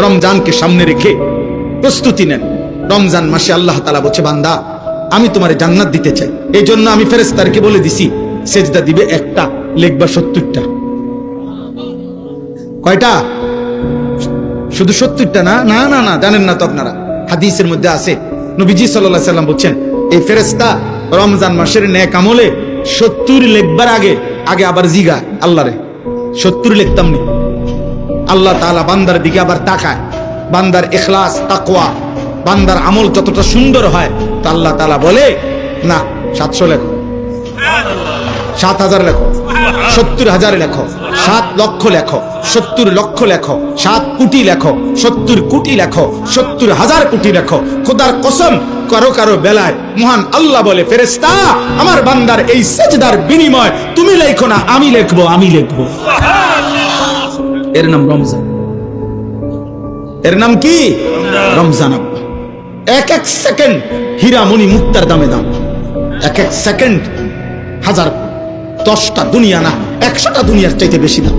রমজানকে সামনে রেখে প্রস্তুতি নেন। রমজান মাসে আল্লাহ তাআলা বলছে, বান্দা আমি তোমারে জান্নাত দিতে চাই, এই জন্য আমি ফেরেশতাদেরকে বলে দিছি সেজদা দিবে একটা, লিখবা 70টা। কয়টা? শুধু 70টা না, না না না, জানেন না তো আপনারা, হাদিসের মধ্যে আছে নবীজি সাল্লাল্লাহু আলাইহি সাল্লাম বলছেন, এই ফেরেশতা রমজান মাসের নেক আমলে 70 লিখবার আগে আবার জিগা আল্লাহরে 70 লিখতাম নি। আল্লাহ তাআলা বান্দার দিকে আবার তাকায়, বান্দার ইখলাস তাকওয়া, বান্দার আমল যতটা সুন্দর হয় তা আল্লাহ তাআলা বলে না 700 লেখো, 7000 লেখো, 70,000 লেখো, 7 লক্ষ লেখো, 70 লক্ষ লেখো, 7 কোটি লেখো, 70 কোটি লেখো, 70,000 কোটি লেখো। খোদার কসম, কারো কারো বেলায় মহান আল্লাহ বলে, ফেরেশতা আমার বান্দার এই সেজদার বিনিময় তুমি লেখো না, আমি লিখবো, আমি লিখবো। এর নাম রমজান। এর নাম কি? রমজান। এক এক সেকেন্ড হীরামণি মুক্তার দামে দাম, এক এক সেকেন্ড 1000 10টা দুনিয়া না 100টা দুনিয়ার চাইতে বেশি দাম।